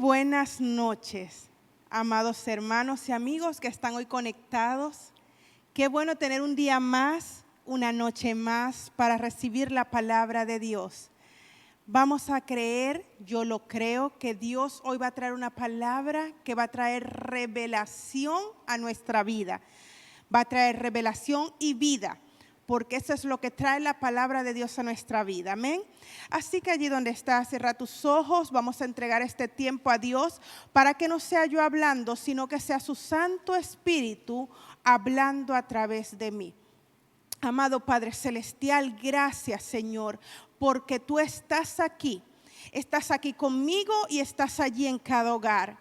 buenas noches, amados hermanos y amigos que están hoy conectados. Qué bueno tener un día más, una noche más para recibir la palabra de Dios. Vamos a creer, yo lo creo, que Dios hoy va a traer una palabra que va a traer revelación a nuestra vida. Va a traer revelación y vida, porque eso es lo que trae la palabra de Dios a nuestra vida. Amén. Así que allí donde estás, cierra tus ojos. Vamos a entregar este tiempo a Dios para que no sea yo hablando, sino que sea su Santo Espíritu hablando a través de mí. Amado Padre Celestial, gracias, Señor, porque tú estás aquí conmigo y estás allí en cada hogar.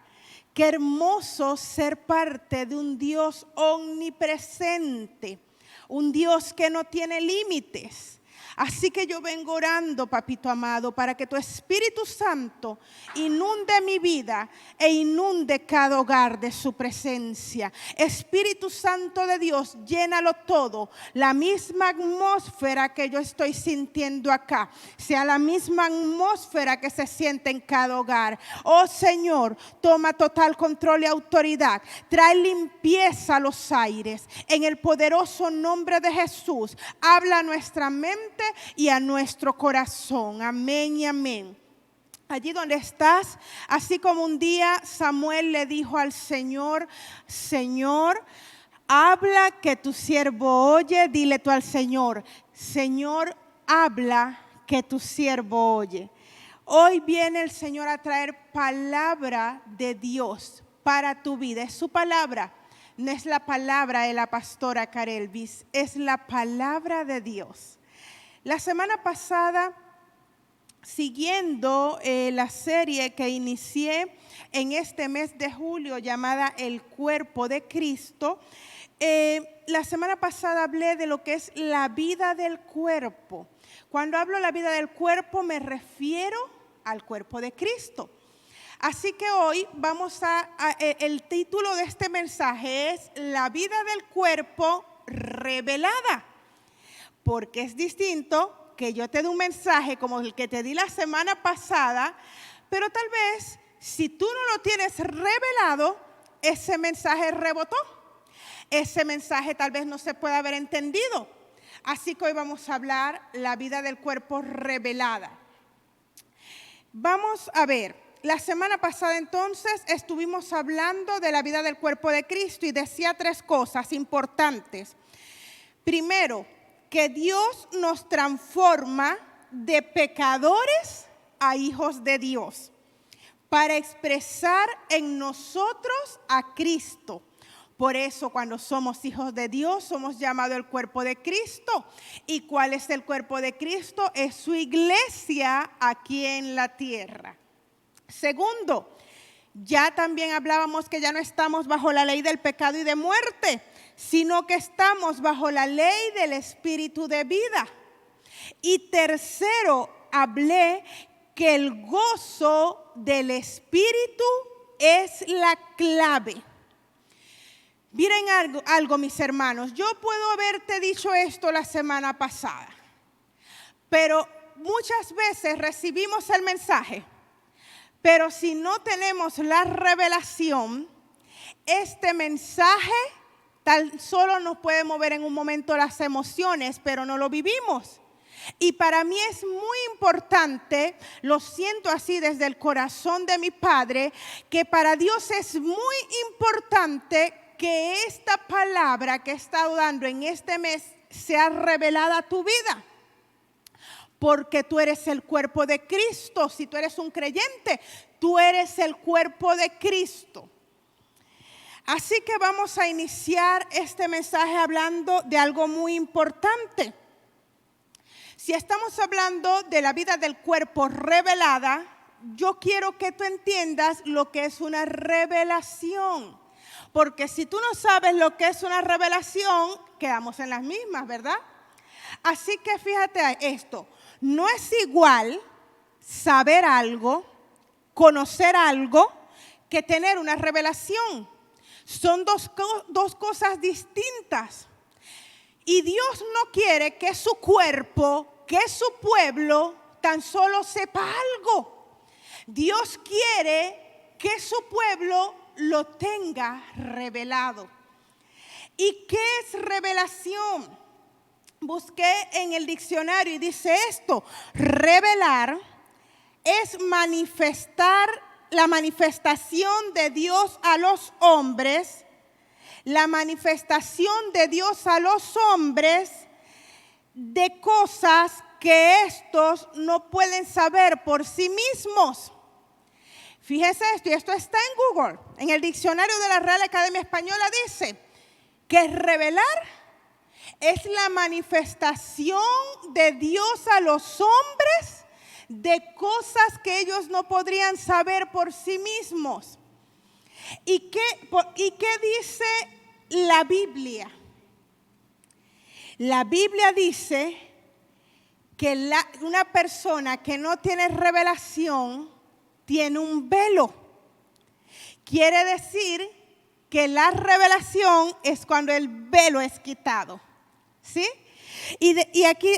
Qué hermoso ser parte de un Dios omnipresente, un Dios que no tiene límites. Así que yo vengo orando, papito amado, para que tu Espíritu Santo inunde mi vida e inunde cada hogar de su presencia. Espíritu Santo de Dios, llénalo todo. La misma atmósfera que yo estoy sintiendo acá, sea la misma atmósfera que se siente en cada hogar. Oh Señor, toma total control y autoridad. Trae limpieza a los aires. En el poderoso nombre de Jesús, habla a nuestra mente y a nuestro corazón. Amén y amén. Allí donde estás, así como un día Samuel le dijo al Señor: Señor, habla que tu siervo oye. Dile tú al Señor: Señor, habla que tu siervo oye. Hoy viene el Señor a traer palabra de Dios para tu vida. Es su palabra. No es la palabra de la pastora Carelvis, es la palabra de Dios. La semana pasada, siguiendo la serie que inicié en este mes de julio llamada El Cuerpo de Cristo, la semana pasada hablé de lo que es la vida del cuerpo. Cuando hablo de la vida del cuerpo me refiero al cuerpo de Cristo. Así que hoy el título de este mensaje es La vida del cuerpo revelada. Porque es distinto que yo te dé un mensaje como el que te di la semana pasada, pero tal vez si tú no lo tienes revelado, ese mensaje rebotó. Ese mensaje tal vez no se pueda haber entendido. Así que hoy vamos a hablar la vida del cuerpo revelada. Vamos a ver, la semana pasada entonces estuvimos hablando de la vida del cuerpo de Cristo y decía tres cosas importantes. Primero, que Dios nos transforma de pecadores a hijos de Dios para expresar en nosotros a Cristo. Por eso cuando somos hijos de Dios somos llamados el cuerpo de Cristo. ¿Y cuál es el cuerpo de Cristo? Es su iglesia aquí en la tierra. Segundo, ya también hablábamos que ya no estamos bajo la ley del pecado y de muerte, sino que estamos bajo la ley del espíritu de vida. Y tercero, hablé que el gozo del espíritu es la clave. Miren algo, mis hermanos, yo puedo haberte dicho esto la semana pasada, pero muchas veces recibimos el mensaje, pero si no tenemos la revelación, este mensaje tan solo nos puede mover en un momento las emociones, pero no lo vivimos. Y para mí es muy importante, lo siento así desde el corazón de mi Padre, que para Dios es muy importante que esta palabra que he estado dando en este mes sea revelada a tu vida. Porque tú eres el cuerpo de Cristo. Si tú eres un creyente, tú eres el cuerpo de Cristo. Así que vamos a iniciar este mensaje hablando de algo muy importante. Si estamos hablando de la vida del cuerpo revelada, yo quiero que tú entiendas lo que es una revelación. Porque si tú no sabes lo que es una revelación, quedamos en las mismas, ¿verdad? Así que fíjate esto, no es igual saber algo, conocer algo, que tener una revelación. Son dos cosas distintas. Y Dios no quiere que su cuerpo, que su pueblo, tan solo sepa algo. Dios quiere que su pueblo lo tenga revelado. ¿Y qué es revelación? Busqué en el diccionario y dice esto: revelar es manifestar, la manifestación de Dios a los hombres, la manifestación de Dios a los hombres de cosas que estos no pueden saber por sí mismos. Fíjese esto, y esto está en Google, en el diccionario de la Real Academia Española dice que revelar es la manifestación de Dios a los hombres de cosas que ellos no podrían saber por sí mismos. ¿Y qué dice la Biblia? La Biblia dice que una persona que no tiene revelación tiene un velo. Quiere decir que la revelación es cuando el velo es quitado. ¿Sí? Y aquí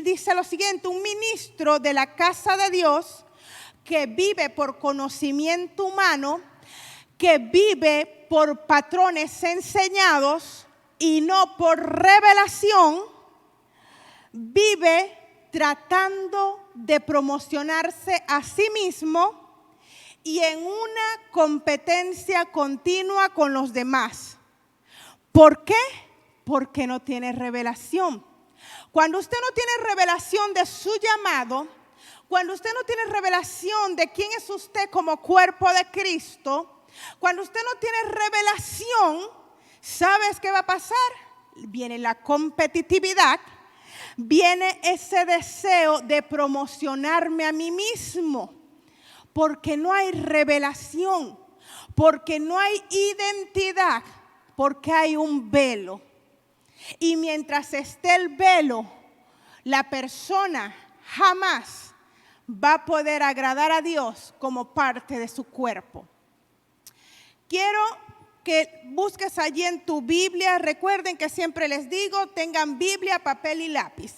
dice lo siguiente: un ministro de la casa de Dios que vive por conocimiento humano, que vive por patrones enseñados y no por revelación, vive tratando de promocionarse a sí mismo y en una competencia continua con los demás. ¿Por qué? Porque no tiene revelación. Cuando usted no tiene revelación de su llamado, cuando usted no tiene revelación de quién es usted como cuerpo de Cristo, cuando usted no tiene revelación, ¿sabes qué va a pasar? Viene la competitividad, viene ese deseo de promocionarme a mí mismo, porque no hay revelación, porque no hay identidad, porque hay un velo. Y mientras esté el velo, la persona jamás va a poder agradar a Dios como parte de su cuerpo. Quiero que busques allí en tu Biblia. Recuerden que siempre les digo, tengan Biblia, papel y lápiz.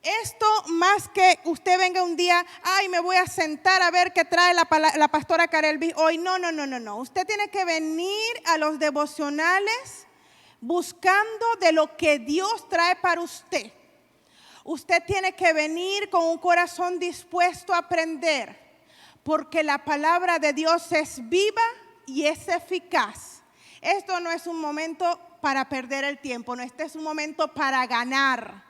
Esto más que usted venga un día, ay, me voy a sentar a ver qué trae la pastora Karelby hoy. No. Usted tiene que venir a los devocionales buscando de lo que Dios trae para usted. Usted tiene que venir con un corazón dispuesto a aprender, porque la palabra de Dios es viva y es eficaz. Esto no es un momento para perder el tiempo, no, este es un momento para ganar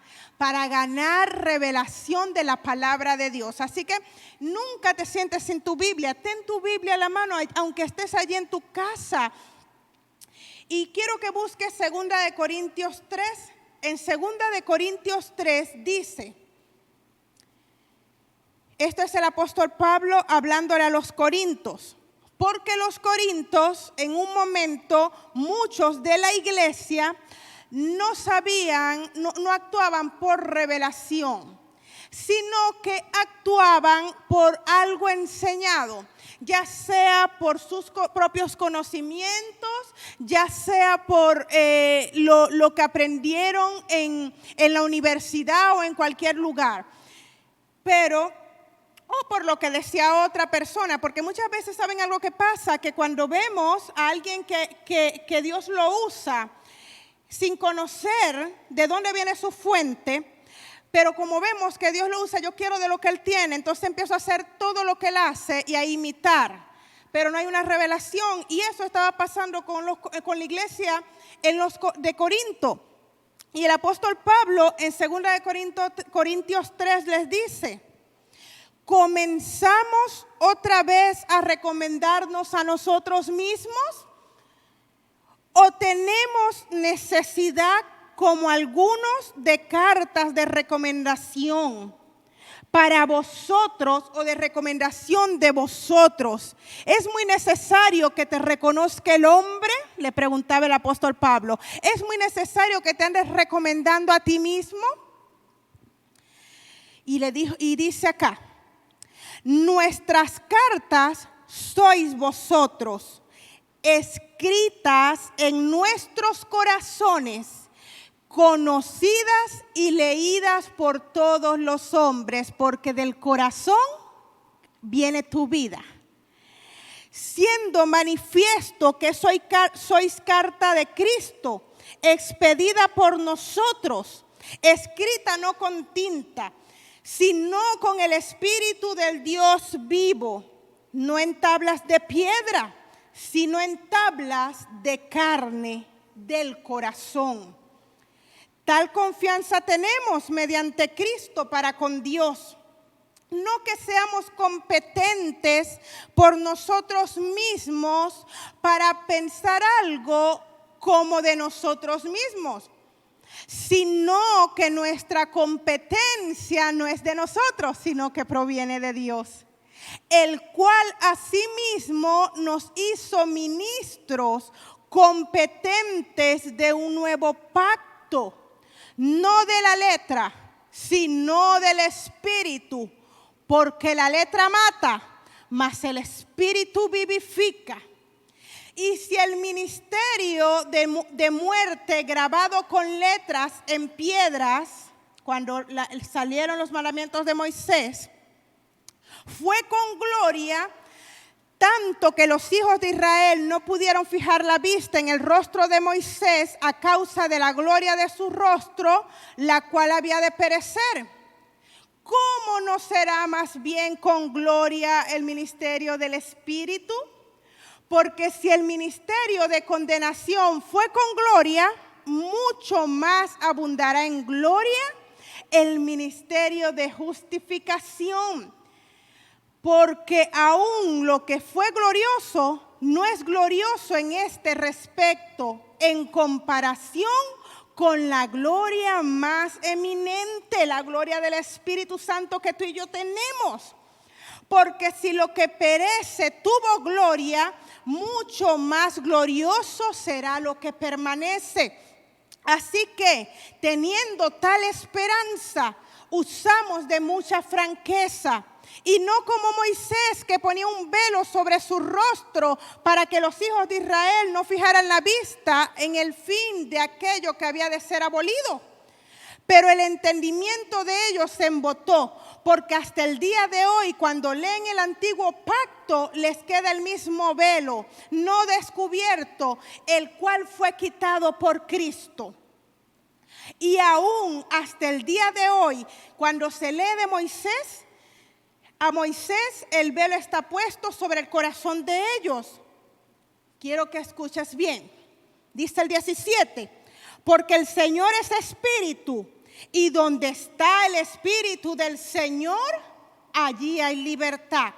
revelación de la palabra de Dios. Así que nunca te sientes sin tu Biblia, ten tu Biblia a la mano, aunque estés allí en tu casa. Y quiero que busques 2 Corintios 3. En 2 Corintios 3 dice, esto es el apóstol Pablo hablándole a los corintios, porque los corintios en un momento, muchos de la iglesia no sabían, no actuaban por revelación, sino que actuaban por algo enseñado, ya sea por sus propios conocimientos, ya sea por lo que aprendieron en la universidad o en cualquier lugar, o por lo que decía otra persona, porque muchas veces saben algo que pasa, que cuando vemos a alguien que Dios lo usa sin conocer de dónde viene su fuente, pero como vemos que Dios lo usa, yo quiero de lo que Él tiene, entonces empiezo a hacer todo lo que Él hace y a imitar, pero no hay una revelación. Y eso estaba pasando con la iglesia de Corinto. Y el apóstol Pablo en 2 Corintios 3 les dice, ¿comenzamos otra vez a recomendarnos a nosotros mismos? ¿O tenemos necesidad, como algunos, de cartas de recomendación para vosotros o de recomendación de vosotros? ¿Es muy necesario que te reconozca el hombre? Le preguntaba el apóstol Pablo. ¿Es muy necesario que te andes recomendando a ti mismo? Y dice acá, nuestras cartas sois vosotros, escritas en nuestros corazones, conocidas y leídas por todos los hombres, porque del corazón viene tu vida. siendo manifiesto que sois carta de Cristo, expedida por nosotros, escrita no con tinta, sino con el Espíritu del Dios vivo, no en tablas de piedra, sino en tablas de carne del corazón. Tal confianza tenemos mediante Cristo para con Dios. No que seamos competentes por nosotros mismos para pensar algo como de nosotros mismos, sino que nuestra competencia no es de nosotros, sino que proviene de Dios, el cual asimismo nos hizo ministros competentes de un nuevo pacto, no de la letra, sino del Espíritu, porque la letra mata, mas el Espíritu vivifica. Y si el ministerio de muerte grabado con letras en piedras, cuando salieron los mandamientos de Moisés, fue con gloria, tanto que los hijos de Israel no pudieron fijar la vista en el rostro de Moisés a causa de la gloria de su rostro, la cual había de perecer. ¿Cómo no será más bien con gloria el ministerio del Espíritu? Porque si el ministerio de condenación fue con gloria, mucho más abundará en gloria el ministerio de justificación. Porque aún lo que fue glorioso no es glorioso en este respecto en comparación con la gloria más eminente, la gloria del Espíritu Santo que tú y yo tenemos. Porque si lo que perece tuvo gloria, mucho más glorioso será lo que permanece. Así que, teniendo tal esperanza, usamos de mucha franqueza. Y no como Moisés, que ponía un velo sobre su rostro para que los hijos de Israel no fijaran la vista en el fin de aquello que había de ser abolido. Pero el entendimiento de ellos se embotó, porque hasta el día de hoy, cuando leen el antiguo pacto, les queda el mismo velo, no descubierto, el cual fue quitado por Cristo. Y aún hasta el día de hoy, cuando se lee de Moisés, a Moisés el velo está puesto sobre el corazón de ellos. Quiero que escuches bien. Dice el 17, porque el Señor es espíritu, y donde está el espíritu del Señor, allí hay libertad.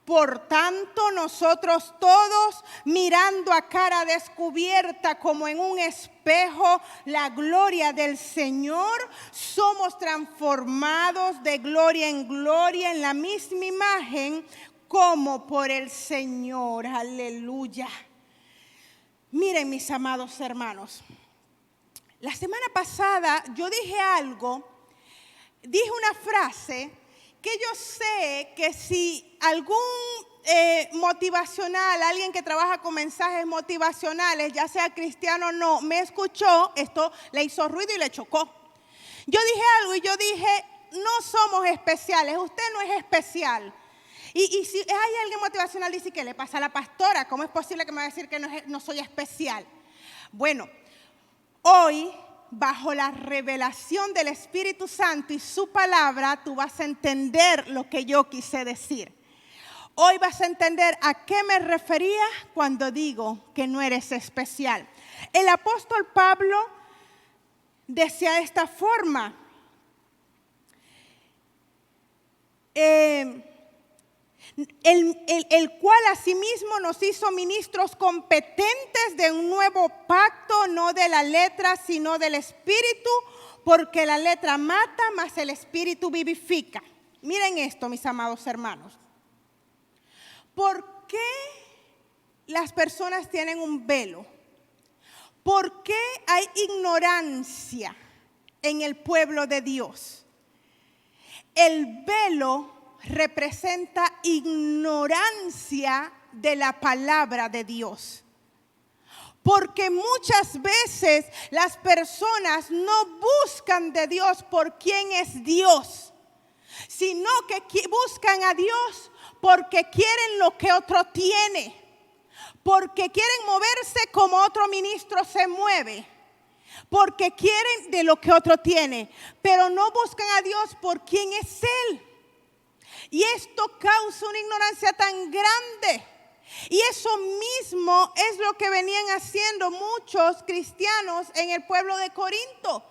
Por tanto, nosotros todos, mirando a cara descubierta como en un espejo la gloria del Señor, somos transformados de gloria en gloria en la misma imagen como por el Señor. Aleluya. Miren, mis amados hermanos, la semana pasada yo dije una frase que yo sé que si algún motivacional, alguien que trabaja con mensajes motivacionales, ya sea cristiano o no, me escuchó, esto le hizo ruido y le chocó. Yo dije algo y yo dije, no somos especiales, usted no es especial. Y si hay alguien motivacional, dice, ¿qué le pasa a la pastora? ¿Cómo es posible que me va a decir que no soy especial? Bueno, hoy, bajo la revelación del Espíritu Santo y su palabra, tú vas a entender lo que yo quise decir. Hoy vas a entender a qué me refería cuando digo que no eres especial. El apóstol Pablo decía de esta forma, el cual asimismo nos hizo ministros competentes de un nuevo pacto, no de la letra, sino del Espíritu, porque la letra mata, mas el Espíritu vivifica. Miren esto, mis amados hermanos. ¿Por qué las personas tienen un velo? ¿Por qué hay ignorancia en el pueblo de Dios? El velo representa ignorancia de la palabra de Dios. Porque muchas veces las personas no buscan de Dios por quién es Dios, sino que buscan a Dios porque quieren lo que otro tiene, porque quieren moverse como otro ministro se mueve, porque quieren de lo que otro tiene, pero no buscan a Dios por quién es Él. Y esto causa una ignorancia tan grande. Y eso mismo es lo que venían haciendo muchos cristianos en el pueblo de Corinto.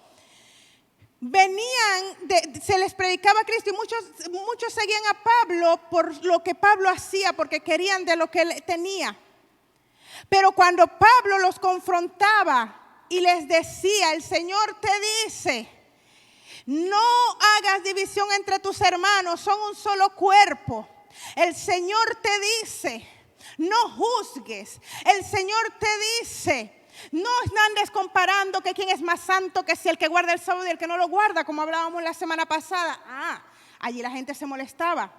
Se les predicaba a Cristo y muchos seguían a Pablo por lo que Pablo hacía, porque querían de lo que él tenía. Pero cuando Pablo los confrontaba y les decía, el Señor te dice, no hagas división entre tus hermanos, son un solo cuerpo. El Señor te dice, no juzgues. El Señor te dice, no andes comparando que quién es más santo, que si el que guarda el sábado y el que no lo guarda, como hablábamos la semana pasada. Allí la gente se molestaba.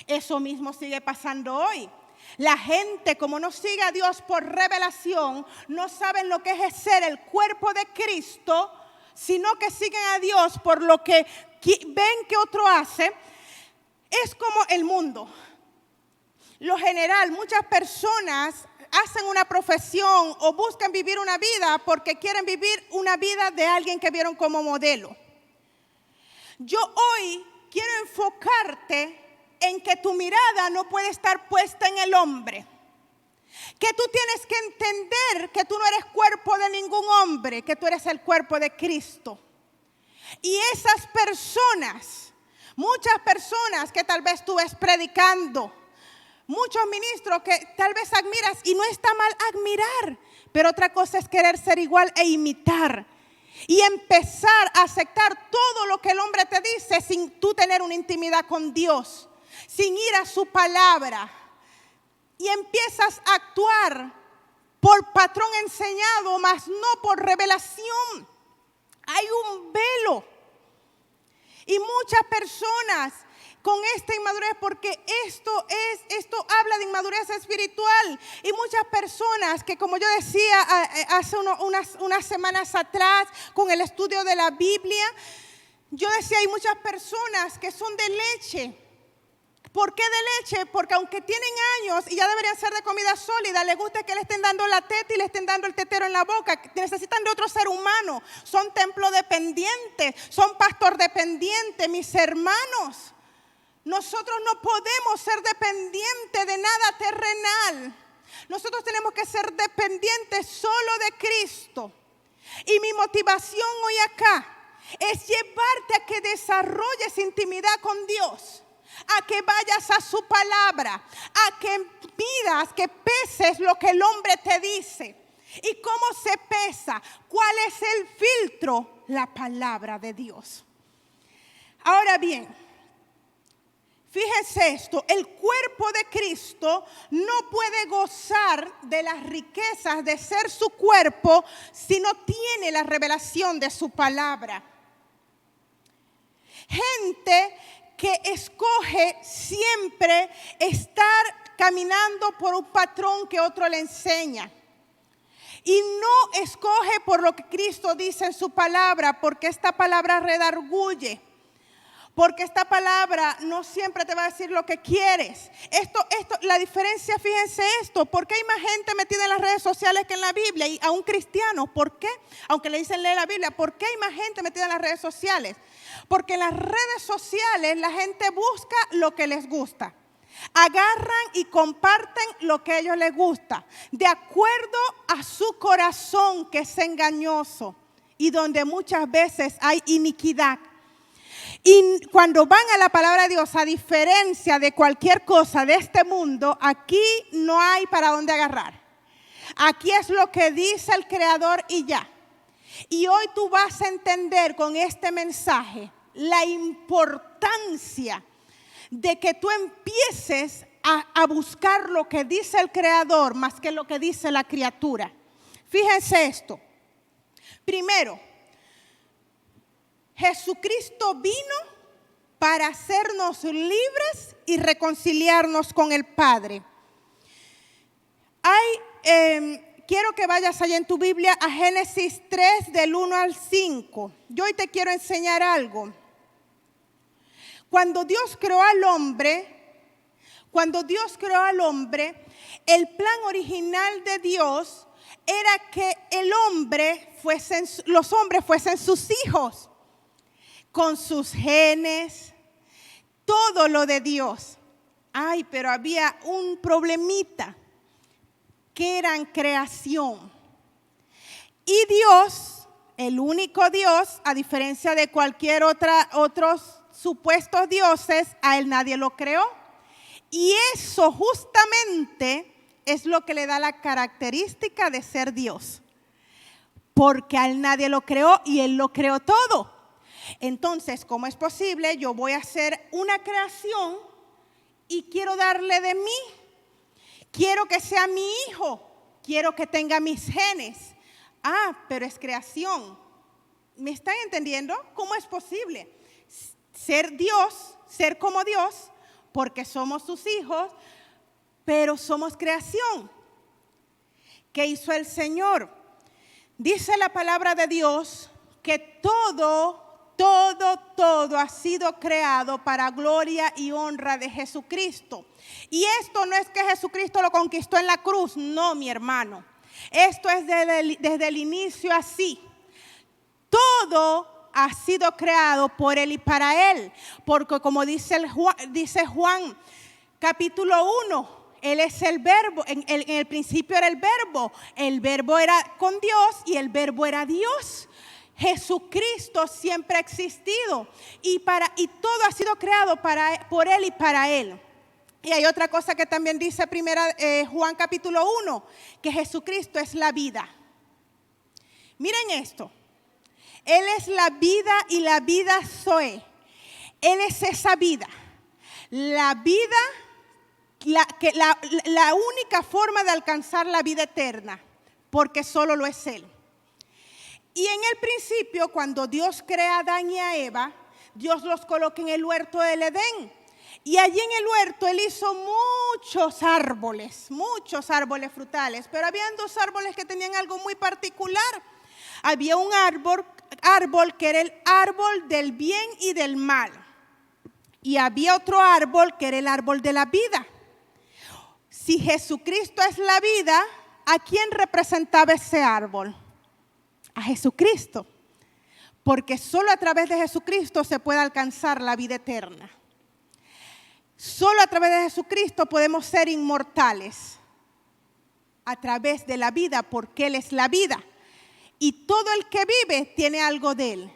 Eso mismo sigue pasando hoy. La gente, como no sigue a Dios por revelación, no saben lo que es ser el cuerpo de Cristo, sino que siguen a Dios por lo que ven que otro hace. Es como el mundo. Lo general, muchas personas hacen una profesión o buscan vivir una vida porque quieren vivir una vida de alguien que vieron como modelo. Yo hoy quiero enfocarte en que tu mirada no puede estar puesta en el hombre. Que tú tienes que entender que tú no eres cuerpo de ningún hombre, que tú eres el cuerpo de Cristo. Y esas personas, muchas personas que tal vez tú ves predicando, muchos ministros que tal vez admiras, y no está mal admirar, pero otra cosa es querer ser igual e imitar. Y empezar a aceptar todo lo que el hombre te dice sin tú tener una intimidad con Dios, sin ir a su palabra. Y empiezas a actuar por patrón enseñado, mas no por revelación. Hay un velo. Y muchas personas con esta inmadurez, porque esto habla de inmadurez espiritual. Y muchas personas que, como yo decía hace unas semanas atrás con el estudio de la Biblia, yo decía, hay muchas personas que son de leche. ¿Por qué de leche? Porque aunque tienen años y ya deberían ser de comida sólida, les gusta que le estén dando la teta y le estén dando el tetero en la boca. Necesitan de otro ser humano. Son templo dependientes, son pastor dependientes, mis hermanos. Nosotros no podemos ser dependientes de nada terrenal. Nosotros tenemos que ser dependientes solo de Cristo. Y mi motivación hoy acá es llevarte a que desarrolles intimidad con Dios, a que vayas a su palabra, a que midas, que peses lo que el hombre te dice. ¿Y cómo se pesa? ¿Cuál es el filtro? La palabra de Dios. Ahora bien, fíjese esto, el cuerpo de Cristo no puede gozar de las riquezas de ser su cuerpo si no tiene la revelación de su palabra. Gente que escoge siempre estar caminando por un patrón que otro le enseña. Y no escoge por lo que Cristo dice en su palabra, porque esta palabra redarguye. Porque esta palabra no siempre te va a decir lo que quieres. La diferencia, fíjense esto, ¿por qué hay más gente metida en las redes sociales que en la Biblia? Y aún cristianos, ¿por qué? Aunque le dicen lee la Biblia, ¿por qué hay más gente metida en las redes sociales? Porque en las redes sociales la gente busca lo que les gusta. Agarran y comparten lo que a ellos les gusta, de acuerdo a su corazón, que es engañoso y donde muchas veces hay iniquidad. Y cuando van a la palabra de Dios, a diferencia de cualquier cosa de este mundo, aquí no hay para dónde agarrar. Aquí es lo que dice el Creador y ya. Y hoy tú vas a entender con este mensaje la importancia de que tú empieces a buscar lo que dice el Creador más que lo que dice la criatura. Fíjense esto. Primero, Jesucristo vino para hacernos libres y reconciliarnos con el Padre. Quiero que vayas allá en tu Biblia a Génesis 3 del 1 al 5. Yo hoy te quiero enseñar algo. Cuando Dios creó al hombre, cuando Dios creó al hombre, el plan original de Dios era que los hombres fuesen sus hijos, con sus genes, todo lo de Dios. Ay, pero había un problemita, que eran creación. Y Dios, el único Dios, a diferencia de cualquier otros supuestos dioses, a él nadie lo creó. Y eso justamente es lo que le da la característica de ser Dios. Porque a él nadie lo creó y él lo creó todo. Entonces, ¿cómo es posible? Yo voy a hacer una creación y quiero darle de mí. Quiero que sea mi hijo. Quiero que tenga mis genes. Ah, pero es creación. ¿Me están entendiendo? ¿Cómo es posible? Ser Dios, ser como Dios, porque somos sus hijos, pero somos creación. ¿Qué hizo el Señor? Dice la palabra de Dios que todo ha sido creado para gloria y honra de Jesucristo. Y esto no es que Jesucristo lo conquistó en la cruz, no, mi hermano. Esto es desde el inicio así. Todo ha sido creado por Él y para Él. Porque como dice Juan capítulo 1, Él es el verbo, en el principio era el verbo era con Dios y el verbo era Dios. Jesucristo siempre ha existido y todo ha sido creado por Él y para Él. Y hay otra cosa que también dice Juan capítulo 1, que Jesucristo es la vida. Miren esto, Él es la vida y la vida Zoe. Él es esa vida, la vida, la única forma de alcanzar la vida eterna, porque solo lo es Él. Y en el principio, cuando Dios crea a Adán y a Eva, Dios los coloca en el huerto del Edén. Y allí en el huerto Él hizo muchos árboles frutales, pero habían dos árboles que tenían algo muy particular. Había un árbol que era el árbol del bien y del mal. Y había otro árbol que era el árbol de la vida. Si Jesucristo es la vida, ¿a quién representaba ese árbol? A Jesucristo. Porque solo a través de Jesucristo se puede alcanzar la vida eterna. Solo a través de Jesucristo podemos ser inmortales. A través de la vida, porque Él es la vida. Y todo el que vive tiene algo de Él.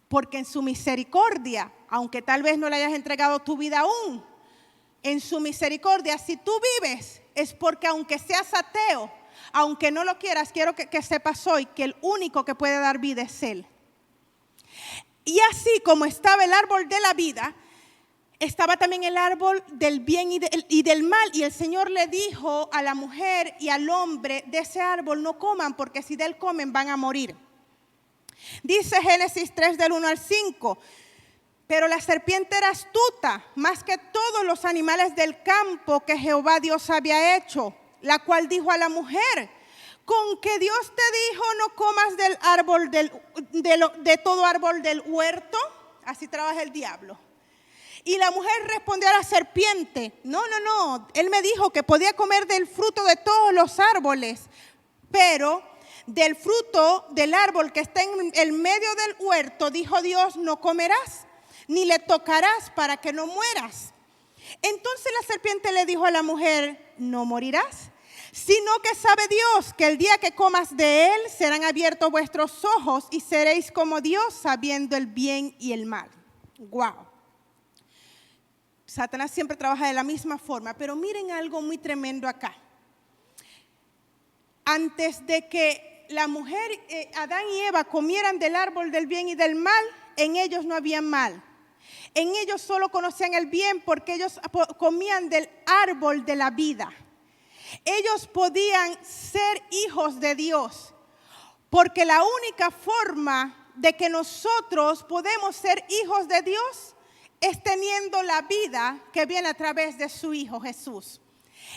Porque en su misericordia, aunque tal vez no le hayas entregado tu vida aún, en su misericordia, si tú vives, es porque aunque seas ateo, aunque no lo quieras, quiero que sepas hoy que el único que puede dar vida es Él. Y así como estaba el árbol de la vida, estaba también el árbol del bien y del mal. Y el Señor le dijo a la mujer y al hombre, de ese árbol no coman, porque si de él comen van a morir. Dice Génesis 3 del 1 al 5. Pero la serpiente era astuta, más que todos los animales del campo que Jehová Dios había hecho, la cual dijo a la mujer: con que Dios te dijo no comas del árbol de todo árbol del huerto. Así trabaja el diablo. Y la mujer respondió a la serpiente: no, él me dijo que podía comer del fruto de todos los árboles, pero del fruto del árbol que está en el medio del huerto, dijo Dios, no comerás, ni le tocarás para que no mueras. Entonces la serpiente le dijo a la mujer: no morirás, sino que sabe Dios que el día que comas de él serán abiertos vuestros ojos y seréis como Dios, sabiendo el bien y el mal. Wow. Satanás siempre trabaja de la misma forma, pero miren algo muy tremendo acá. Antes de que la mujer, Adán y Eva, comieran del árbol del bien y del mal, en ellos no había mal. En ellos solo conocían el bien porque ellos comían del árbol de la vida. Ellos podían ser hijos de Dios, porque la única forma de que nosotros podemos ser hijos de Dios es teniendo la vida que viene a través de su Hijo Jesús.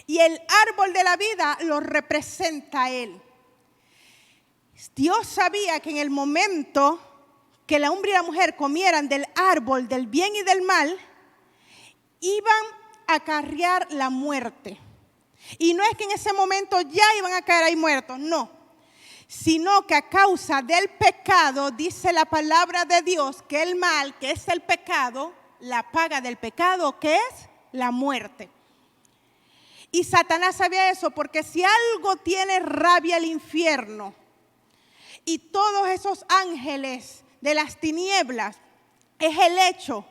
Y el árbol de la vida lo representa a Él. Dios sabía que en el momento que el hombre y la mujer comieran del árbol del bien y del mal, iban acarrear la muerte. Y no es que en ese momento ya iban a caer ahí muertos, no. Sino que a causa del pecado, dice la palabra de Dios, que el mal, que es el pecado, la paga del pecado, que es la muerte. Y Satanás sabía eso, porque si algo tiene rabia el infierno y todos esos ángeles de las tinieblas, es el hecho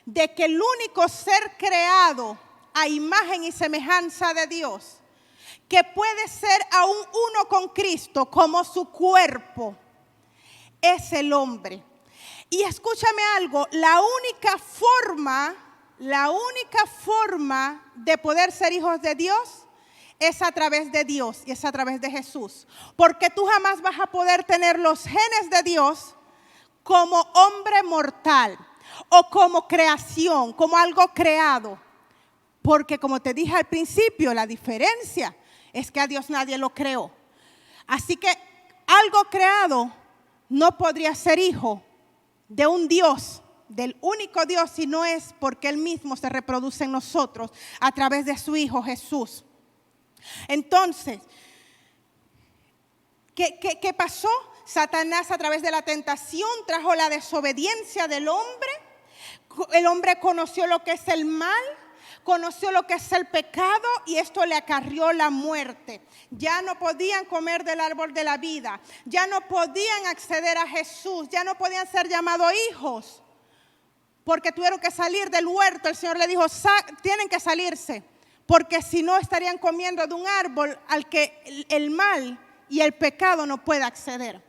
de que el único ser creado a imagen y semejanza de Dios, que puede ser aún uno con Cristo como su cuerpo, es el hombre. Y escúchame algo, la única forma de poder ser hijos de Dios es a través de Dios y es a través de Jesús. Porque tú jamás vas a poder tener los genes de Dios como hombre mortal o como creación, como algo creado. Porque como te dije al principio, la diferencia es que a Dios nadie lo creó. Así que algo creado no podría ser hijo de un Dios, del único Dios, si no es porque Él mismo se reproduce en nosotros a través de su Hijo Jesús. Entonces, ¿qué pasó? Satanás a través de la tentación trajo la desobediencia del hombre. El hombre conoció lo que es el mal, conoció lo que es el pecado y esto le acarrió la muerte. Ya no podían comer del árbol de la vida, ya no podían acceder a Jesús, ya no podían ser llamados hijos, porque tuvieron que salir del huerto. El Señor le dijo, tienen que salirse, porque si no estarían comiendo de un árbol al que el mal y el pecado no puede acceder.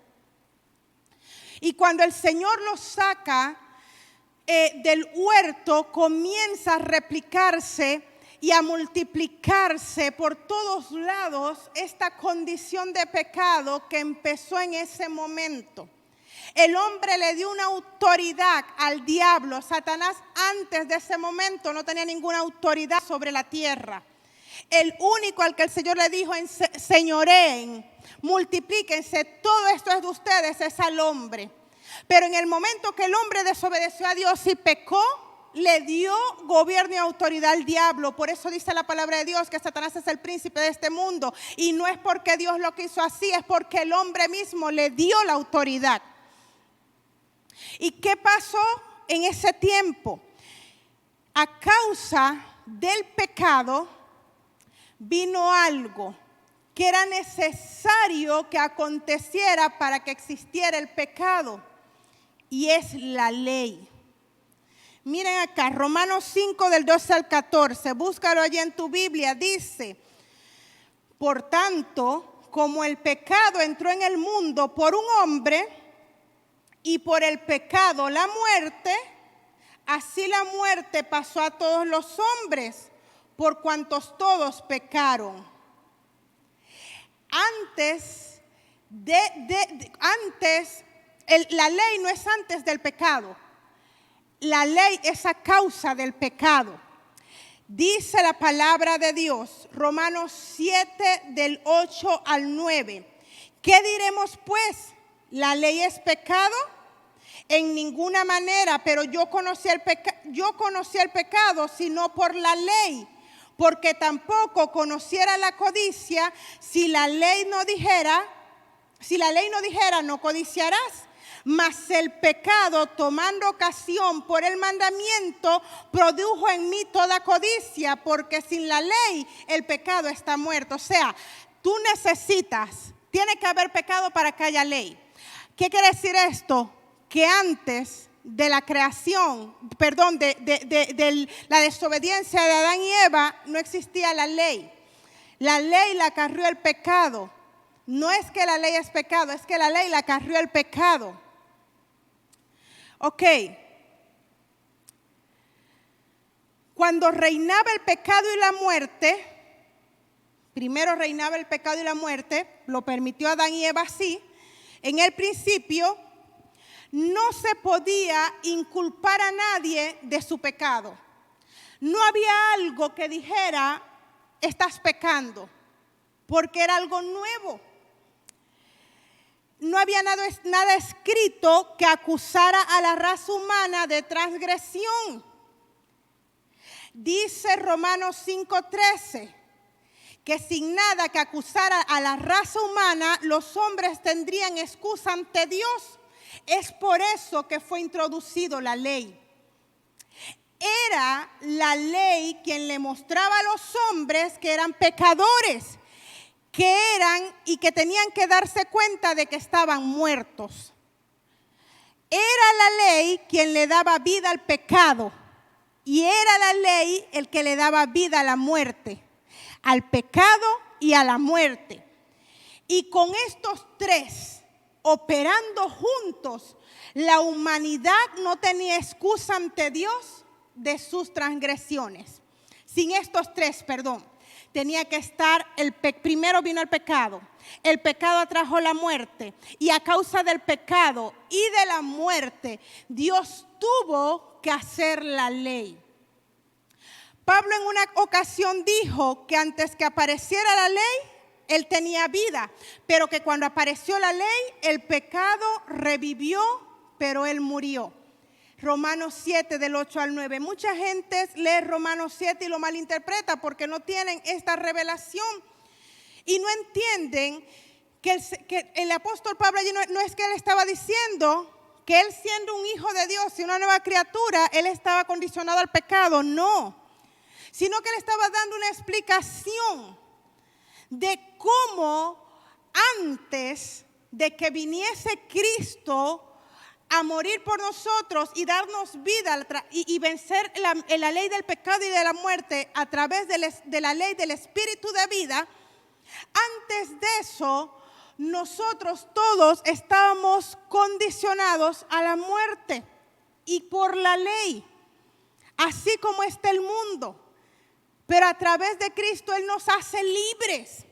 Y cuando el Señor los saca del huerto, comienza a replicarse y a multiplicarse por todos lados esta condición de pecado que empezó en ese momento. El hombre le dio una autoridad al diablo. Satanás antes de ese momento no tenía ninguna autoridad sobre la tierra. El único al que el Señor le dijo, señoreen, multiplíquense, todo esto es de ustedes, es al hombre. Pero en el momento que el hombre desobedeció a Dios y pecó, le dio gobierno y autoridad al diablo. Por eso dice la palabra de Dios que Satanás es el príncipe de este mundo. Y no es porque Dios lo quiso así, es porque el hombre mismo le dio la autoridad. ¿Y qué pasó en ese tiempo? A causa del pecado vino algo que era necesario que aconteciera para que existiera el pecado. Y es la ley. Miren acá, Romanos 5 del 12 al 14, búscalo allí en tu Biblia, dice, por tanto, como el pecado entró en el mundo por un hombre y por el pecado la muerte, así la muerte pasó a todos los hombres, por cuantos todos pecaron. La ley no es antes del pecado. La ley es a causa del pecado. Dice la palabra de Dios, Romanos 7 del 8 al 9. ¿Qué diremos pues? ¿La ley es pecado? En ninguna manera, pero yo conocí el pecado sino por la ley, porque tampoco conociera la codicia si la ley no dijera, no codiciarás. Mas el pecado, tomando ocasión por el mandamiento, produjo en mí toda codicia, porque sin la ley el pecado está muerto. O sea, tiene que haber pecado para que haya ley. ¿Qué quiere decir esto? Que antes de la creación, de la desobediencia de Adán y Eva, no existía la ley. La ley la acarrió el pecado. No es que la ley es pecado, es que la ley la acarrió el pecado. Ok. Cuando reinaba el pecado y la muerte, primero reinaba el pecado y la muerte, lo permitió Adán y Eva así. En el principio no se podía inculpar a nadie de su pecado. No había algo que dijera, estás pecando, porque era algo nuevo. No había nada escrito que acusara a la raza humana de transgresión. Dice Romanos 5:13, que sin nada que acusara a la raza humana, los hombres tendrían excusa ante Dios. Es por eso que fue introducido la ley. Era la ley quien le mostraba a los hombres que eran pecadores, que eran y que tenían que darse cuenta de que estaban muertos. Era la ley quien le daba vida al pecado y era la ley el que le daba vida a la muerte, al pecado y a la muerte. Y con estos tres operando juntos, la humanidad no tenía excusa ante Dios de sus transgresiones. Sin estos tres, tenía que estar, primero vino el pecado atrajo la muerte, y a causa del pecado y de la muerte, Dios tuvo que hacer la ley. Pablo en una ocasión dijo que antes que apareciera la ley, él tenía vida, pero que cuando apareció la ley, el pecado revivió, pero él murió. Romanos 7 del 8 al 9. Mucha gente lee Romanos 7 y lo malinterpreta porque no tienen esta revelación y no entienden que el apóstol Pablo allí no es que él estaba diciendo que él siendo un hijo de Dios y una nueva criatura, él estaba condicionado al pecado, no, sino que él estaba dando una explicación de cómo antes de que viniese Cristo a morir por nosotros y darnos vida y vencer la ley del pecado y de la muerte a través de la ley del espíritu de vida, antes de eso nosotros todos estábamos condicionados a la muerte y por la ley, así como está el mundo. Pero a través de Cristo Él nos hace libres.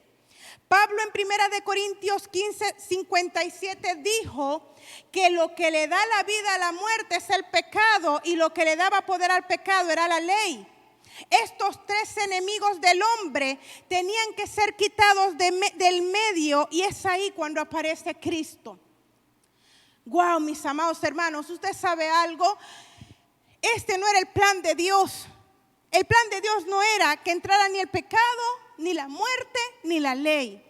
Pablo en 1 Corintios 15:57 dijo que lo que le da la vida a la muerte es el pecado y lo que le daba poder al pecado era la ley. Estos tres enemigos del hombre tenían que ser quitados del medio y es ahí cuando aparece Cristo. Wow, mis amados hermanos, usted sabe algo, este no era el plan de Dios. El plan de Dios no era que entrara ni el pecado, ni la muerte, ni la ley.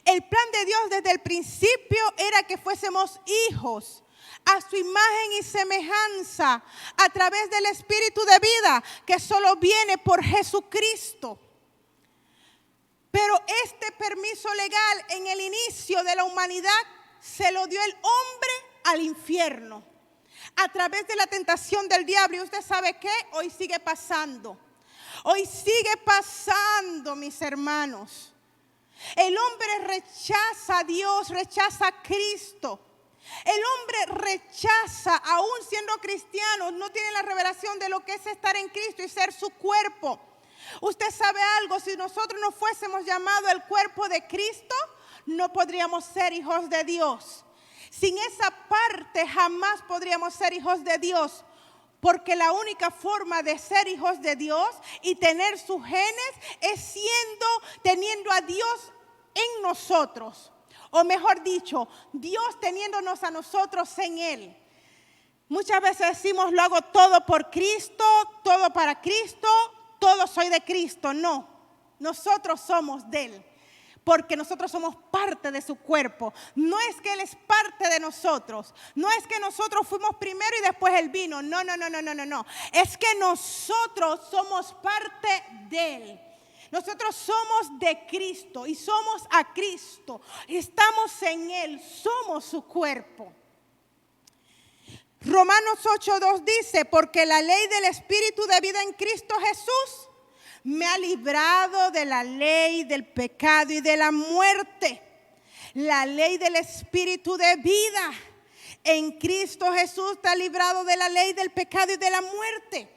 El plan de Dios desde el principio era que fuésemos hijos a su imagen y semejanza a través del Espíritu de vida que solo viene por Jesucristo. Pero este permiso legal en el inicio de la humanidad se lo dio el hombre al infierno a través de la tentación del diablo. Y usted sabe que hoy sigue pasando. Hoy sigue pasando, mis hermanos. El hombre rechaza a Dios, rechaza a Cristo. El hombre rechaza, aún siendo cristiano, no tiene la revelación de lo que es estar en Cristo y ser su cuerpo. Usted sabe algo, si nosotros no fuésemos llamados el cuerpo de Cristo, no podríamos ser hijos de Dios. Sin esa parte jamás podríamos ser hijos de Dios. Porque la única forma de ser hijos de Dios y tener sus genes es teniendo a Dios en nosotros. O mejor dicho, Dios teniéndonos a nosotros en Él. Muchas veces decimos, lo hago todo por Cristo, todo para Cristo, todo soy de Cristo. No, nosotros somos de Él. Porque nosotros somos parte de su cuerpo. No es que Él es parte de nosotros. No es que nosotros fuimos primero y después Él vino. No. Es que nosotros somos parte de Él. Nosotros somos de Cristo y somos a Cristo. Estamos en Él, somos su cuerpo. Romanos 8:2 dice, porque la ley del Espíritu de vida en Cristo Jesús me ha librado de la ley del pecado y de la muerte. La ley del Espíritu de vida en Cristo Jesús te ha librado de la ley del pecado y de la muerte.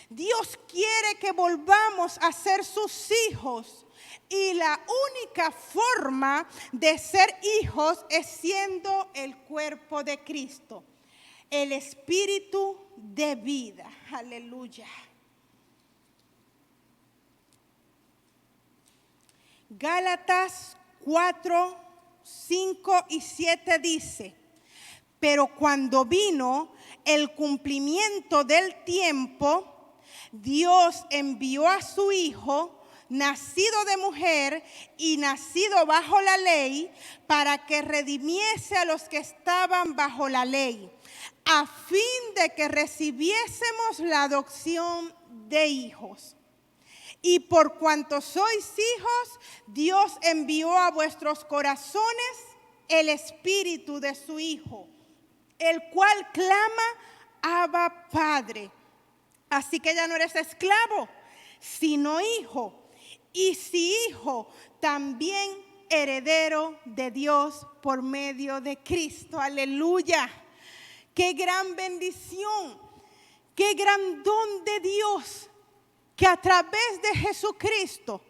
Dios quiere que volvamos a ser sus hijos. Y la única forma de ser hijos es siendo el cuerpo de Cristo. El Espíritu de vida. Aleluya. Gálatas 4, 5 y 7 dice, pero cuando vino el cumplimiento del tiempo, Dios envió a su Hijo, nacido de mujer y nacido bajo la ley, para que redimiese a los que estaban bajo la ley, a fin de que recibiésemos la adopción de hijos. Y por cuanto sois hijos, Dios envió a vuestros corazones el Espíritu de su Hijo, el cual clama, Abba, Padre. Así que ya no eres esclavo, sino hijo. Y si hijo, también heredero de Dios por medio de Cristo. Aleluya. Qué gran bendición, qué gran don de Dios, que a través de Jesucristo,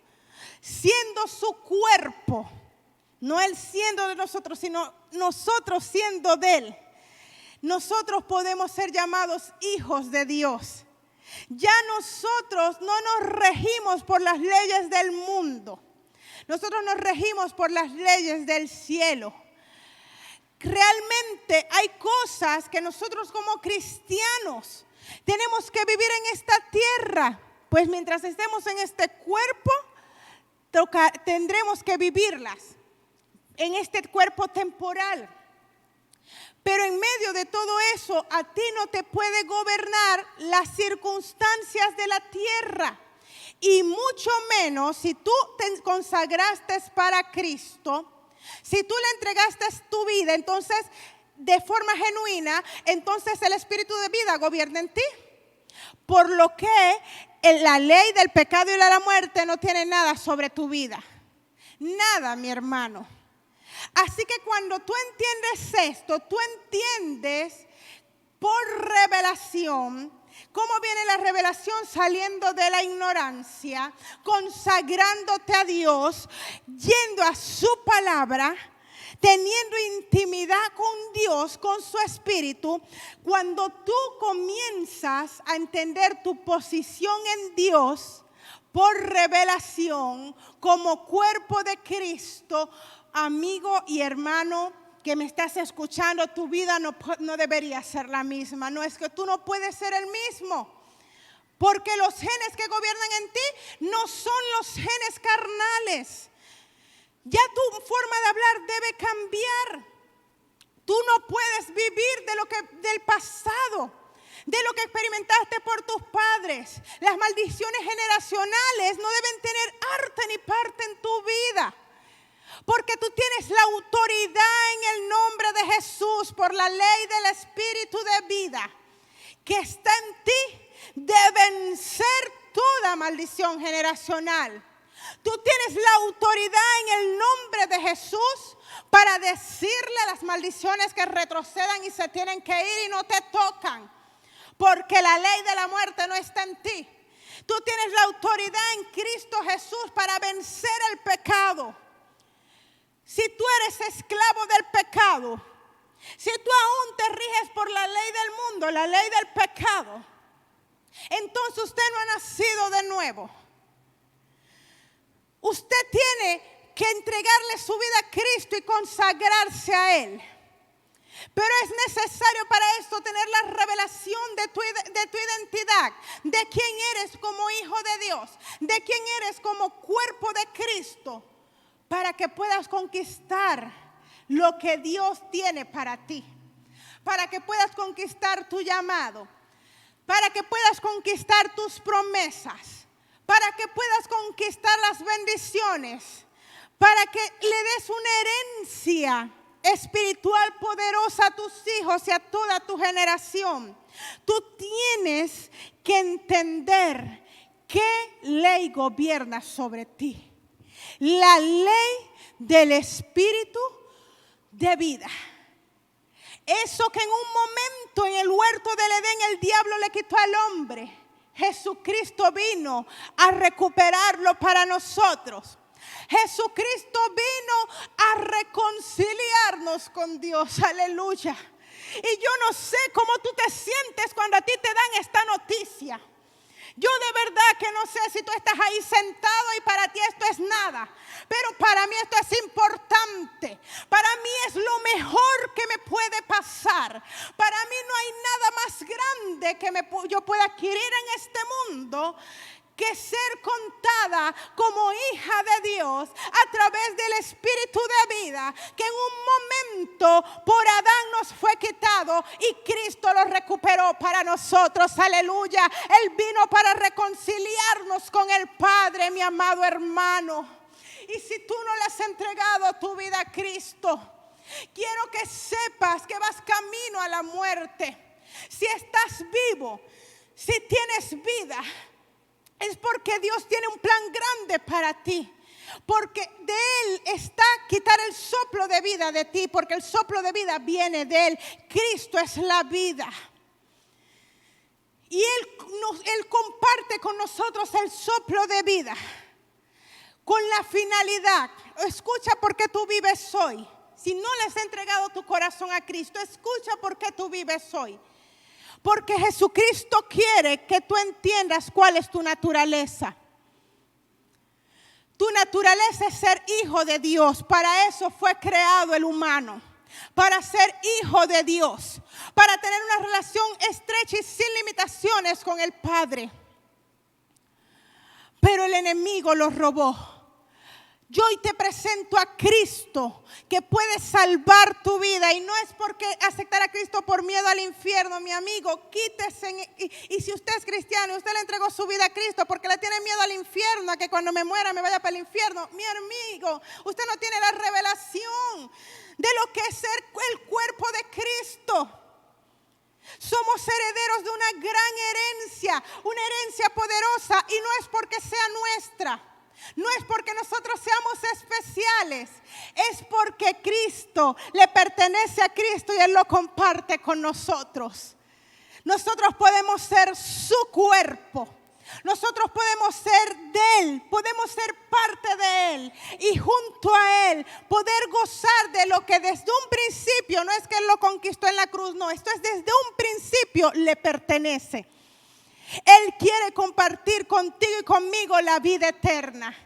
siendo su cuerpo, no Él siendo de nosotros, sino nosotros siendo de Él, nosotros podemos ser llamados hijos de Dios. Ya nosotros no nos regimos por las leyes del mundo. Nosotros nos regimos por las leyes del cielo. Realmente hay cosas que nosotros como cristianos tenemos que vivir en esta tierra. Pues mientras estemos en este cuerpo, tendremos que vivirlas en este cuerpo temporal. Pero en medio de todo eso, a ti no te puede gobernar las circunstancias de la tierra. Y mucho menos si tú te consagraste para Cristo, si tú le entregaste tu vida, entonces de forma genuina, entonces el Espíritu de vida gobierna en ti. Por lo que la ley del pecado y de la muerte no tiene nada sobre tu vida. Nada, mi hermano. Así que cuando tú entiendes esto, tú entiendes por revelación. ¿Cómo viene la revelación? Saliendo de la ignorancia, consagrándote a Dios, yendo a su palabra, teniendo intimidad con Dios, con su Espíritu. Cuando tú comienzas a entender tu posición en Dios por revelación, como cuerpo de Cristo, amigo y hermano que me estás escuchando, tu vida no debería ser la misma. No es que tú no puedes ser el mismo, porque los genes que gobiernan en ti no son los genes carnales. Ya tu forma de hablar debe cambiar. Tú no puedes vivir del pasado, de lo que experimentaste por tus padres. Las maldiciones generacionales no deben tener arte ni parte en tu vida. Porque tú tienes la autoridad en el nombre de Jesús por la ley del Espíritu de vida que está en ti de vencer toda maldición generacional. Tú tienes la autoridad en el nombre de Jesús para decirle a las maldiciones que retrocedan y se tienen que ir y no te tocan. Porque la ley de la muerte no está en ti. Tú tienes la autoridad en Cristo Jesús para vencer el pecado. Si tú eres esclavo del pecado, si tú aún te riges por la ley del mundo, la ley del pecado, entonces usted no ha nacido de nuevo. Usted tiene que entregarle su vida a Cristo y consagrarse a Él. Pero es necesario para esto tener la revelación de tu identidad, de quién eres como hijo de Dios, de quién eres como cuerpo de Cristo, para que puedas conquistar lo que Dios tiene para ti, para que puedas conquistar tu llamado, para que puedas conquistar tus promesas, para que puedas conquistar las bendiciones, para que le des una herencia espiritual poderosa a tus hijos y a toda tu generación. Tú tienes que entender qué ley gobierna sobre ti. La ley del Espíritu de vida. Eso que en un momento en el huerto del Edén el diablo le quitó al hombre, Jesucristo vino a recuperarlo para nosotros. Jesucristo vino a reconciliarnos con Dios. Aleluya. Y yo no sé cómo tú te sientes cuando a ti te dan esta noticia. Yo de verdad que no sé si tú estás ahí sentado y para ti esto es nada, pero para mí esto es importante. Para mí es lo mejor que me puede pasar. Para mí no hay nada más grande que yo pueda adquirir en este mundo que ser contada como hija de Dios a través del Espíritu de vida, que en un momento por Adán nos fue quitado y Cristo lo recuperó para nosotros. Aleluya. Él vino para reconciliarnos con el Padre, mi amado hermano. Y si tú no le has entregado tu vida a Cristo, quiero que sepas que vas camino a la muerte. Si estás vivo, si tienes vida, es porque Dios tiene un plan grande para ti. Porque de Él está quitar el soplo de vida de ti. Porque el soplo de vida viene de Él. Cristo es la vida. Y Él comparte con nosotros el soplo de vida. Con la finalidad. Escucha por qué tú vives hoy. Si no le has entregado tu corazón a Cristo, escucha por qué tú vives hoy. Porque Jesucristo quiere que tú entiendas cuál es tu naturaleza. Tu naturaleza es ser hijo de Dios. Para eso fue creado el humano. Para ser hijo de Dios. Para tener una relación estrecha y sin limitaciones con el Padre. Pero el enemigo lo robó. Yo hoy te presento a Cristo que puede salvar tu vida. Y no es porque aceptar a Cristo por miedo al infierno, mi amigo. Quítese. Y si usted es cristiano y usted le entregó su vida a Cristo porque le tiene miedo al infierno, a que cuando me muera me vaya para el infierno, mi amigo, usted no tiene la revelación de lo que es ser el cuerpo de Cristo. Somos herederos de una gran herencia poderosa. Y no es porque sea nuestra. No es porque nosotros seamos especiales, es porque Cristo le pertenece a Cristo y Él lo comparte con nosotros. Nosotros podemos ser su cuerpo, nosotros podemos ser de Él, podemos ser parte de Él y junto a Él poder gozar de lo que desde un principio, no es que Él lo conquistó en la cruz, no, esto es desde un principio le pertenece. Él quiere compartir contigo y conmigo la vida eterna.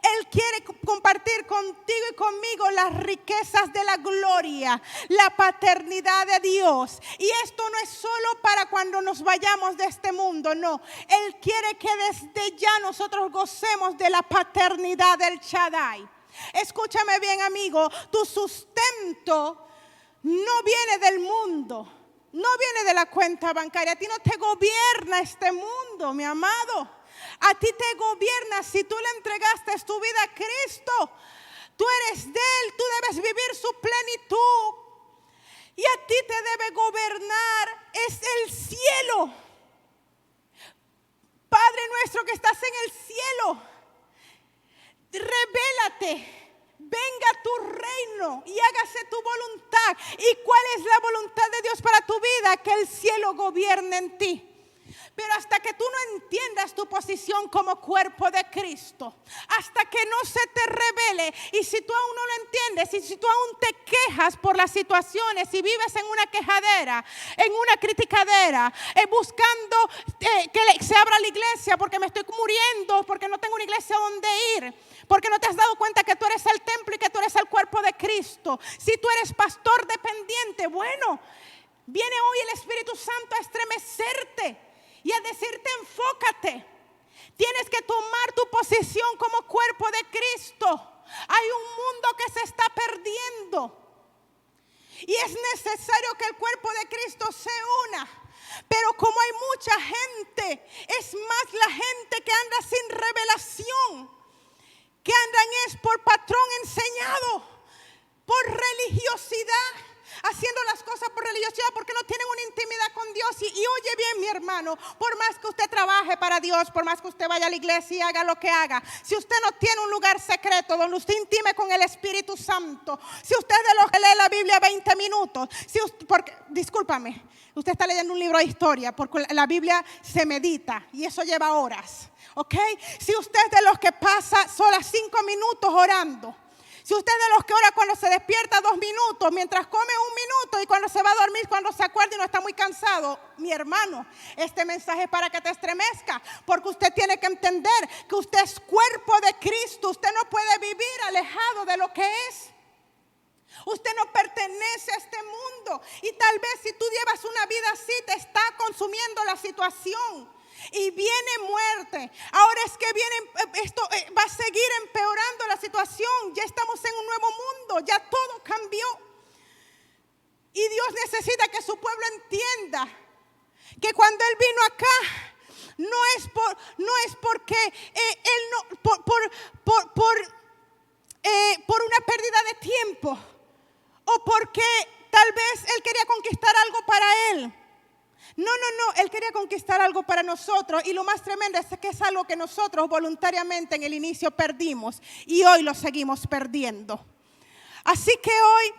Él quiere compartir contigo y conmigo las riquezas de la gloria, la paternidad de Dios. Y esto no es solo para cuando nos vayamos de este mundo, no. Él quiere que desde ya nosotros gocemos de la paternidad del Shaddai. Escúchame bien, amigo, tu sustento no viene del mundo. No viene de la cuenta bancaria. A ti no te gobierna este mundo, mi amado. A ti te gobierna si tú le entregaste tu vida a Cristo. Tú eres de Él, tú debes vivir su plenitud. Y a ti te debe gobernar es el cielo. Padre nuestro que estás en el cielo, revélate. Venga tu reino y hágase tu voluntad. ¿Y cuál es la voluntad de Dios para tu vida? Que el cielo gobierne en ti. Pero hasta que tú no entiendas tu posición como cuerpo de Cristo, hasta que no se te revele, y si tú aún no lo entiendes, y si tú aún te quejas por las situaciones, y vives en una quejadera, en una criticadera, buscando que se abra la iglesia porque me estoy muriendo, porque no tengo una iglesia donde ir, porque no te has dado cuenta que tú eres el templo y que tú eres el cuerpo de Cristo. Si tú eres pastor dependiente, bueno, viene hoy el Espíritu Santo a estremecerte y a decirte enfócate. Tienes que tomar tu posición como cuerpo de Cristo. Hay un mundo que se está perdiendo y es necesario que el cuerpo de Cristo se una. Pero como hay mucha gente, es más la gente que anda sin revelación, que andan es por patrón enseñado, por religiosidad, haciendo las cosas por religiosidad porque no tienen una intimidad con Dios. Y oye bien, mi hermano, por más que usted trabaje para Dios, por más que usted vaya a la iglesia y haga lo que haga, si usted no tiene un lugar secreto donde usted intime con el Espíritu Santo, si usted es de los que lee la Biblia 20 minutos, discúlpame, usted está leyendo un libro de historia, porque la Biblia se medita y eso lleva horas, ¿ok? Si usted es de los que pasa solo 5 minutos orando, Si usted es de los que ora cuando se despierta 2 minutos, mientras come 1 minuto y cuando se va a dormir, cuando se acuerda y no está muy cansado, mi hermano, este mensaje es para que te estremezca, porque usted tiene que entender que usted es cuerpo de Cristo. Usted no puede vivir alejado de lo que es. Usted no pertenece a este mundo y tal vez si tú llevas una vida así te está consumiendo la situación y viene muerte. Ahora es que viene, esto va a seguir empeorando la situación. Ya estamos en un nuevo mundo, ya todo cambió y Dios necesita que su pueblo entienda que cuando Él vino acá no es porque Él no por una pérdida de tiempo o porque tal vez Él quería conquistar algo para Él. No, Él quería conquistar algo para nosotros y lo más tremendo es que es algo que nosotros voluntariamente en el inicio perdimos y hoy lo seguimos perdiendo. Así que hoy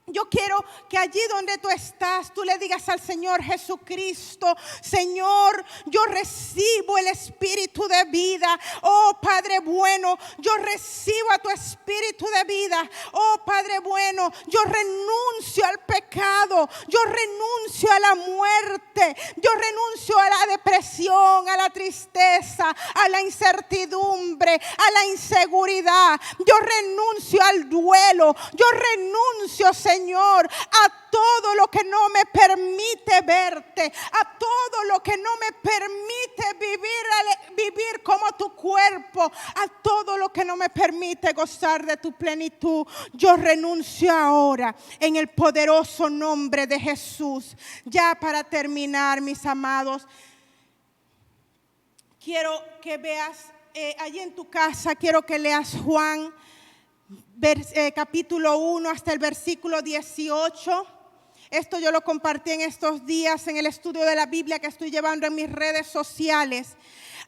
yo quiero que allí donde tú estás, tú le digas al Señor Jesucristo: Señor, yo recibo el espíritu de vida. Oh Padre bueno, yo recibo a tu espíritu de vida. Oh Padre bueno, yo renuncio al pecado, yo renuncio a la muerte, yo renuncio a la depresión, a la tristeza, a la incertidumbre, a la inseguridad. Yo renuncio al duelo, yo renuncio, Señor, a todo lo que no me permite verte, a todo lo que no me permite vivir como tu cuerpo, a todo lo que no me permite gozar de tu plenitud. Yo renuncio ahora en el poderoso nombre de Jesús. Ya para terminar, mis amados, quiero que veas allí en tu casa, quiero que leas Juan capítulo 1 hasta el versículo 18. Esto yo lo compartí en estos días en el estudio de la Biblia que estoy llevando en mis redes sociales.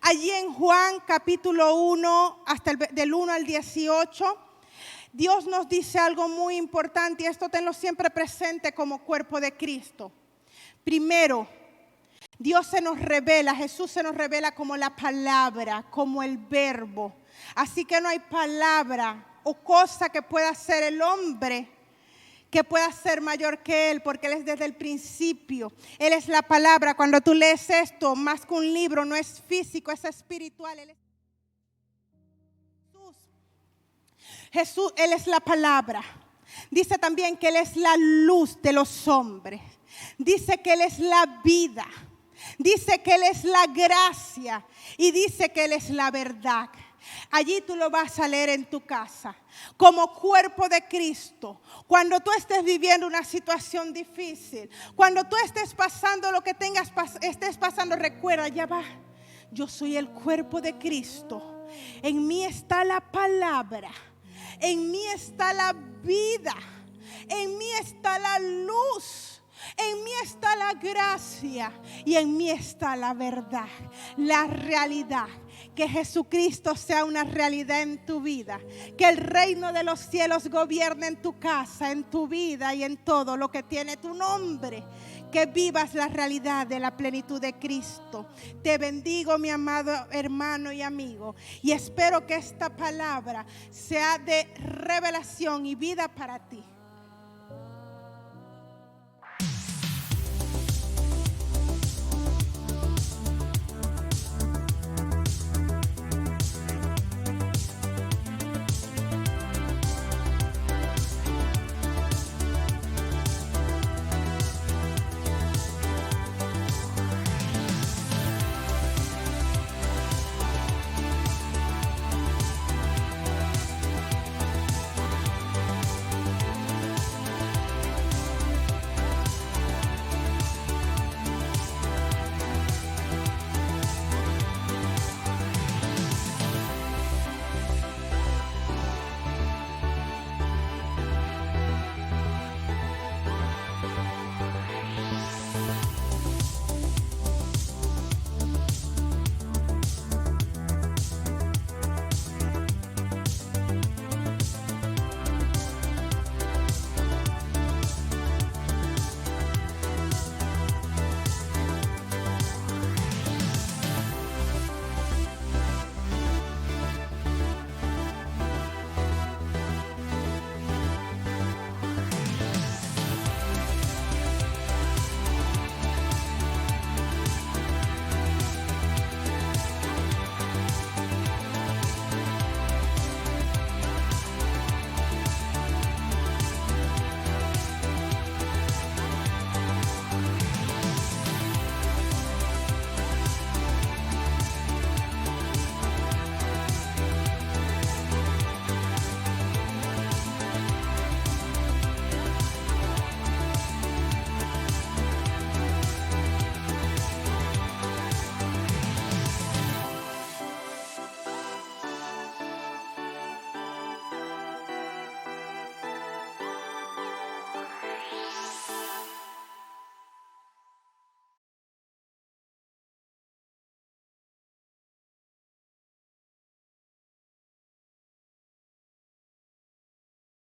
Allí en Juan capítulo 1 hasta del 1 al 18, Dios nos dice algo muy importante y esto tenlo siempre presente como cuerpo de Cristo. Primero, Dios se nos revela, Jesús se nos revela como la palabra, como el verbo. Así que no hay palabra o cosa que pueda hacer el hombre que pueda ser mayor que Él, porque Él es desde el principio. Él es la palabra. Cuando tú lees esto, más que un libro, no es físico, es espiritual. Él es Jesús, Él es la palabra. Dice también que Él es la luz de los hombres. Dice que Él es la vida. Dice que Él es la gracia. Y dice que Él es la verdad. Allí tú lo vas a leer en tu casa. Como cuerpo de Cristo, cuando tú estés viviendo una situación difícil, cuando tú estés pasando lo que estés pasando, recuerda, ya va, yo soy el cuerpo de Cristo. En mí está la palabra, en mí está la vida, en mí está la luz, en mí está la gracia y en mí está la verdad, la realidad. Que Jesucristo sea una realidad en tu vida. Que el reino de los cielos gobierne en tu casa, en tu vida y en todo lo que tiene tu nombre. Que vivas la realidad de la plenitud de Cristo. Te bendigo, mi amado hermano y amigo. Y espero que esta palabra sea de revelación y vida para ti.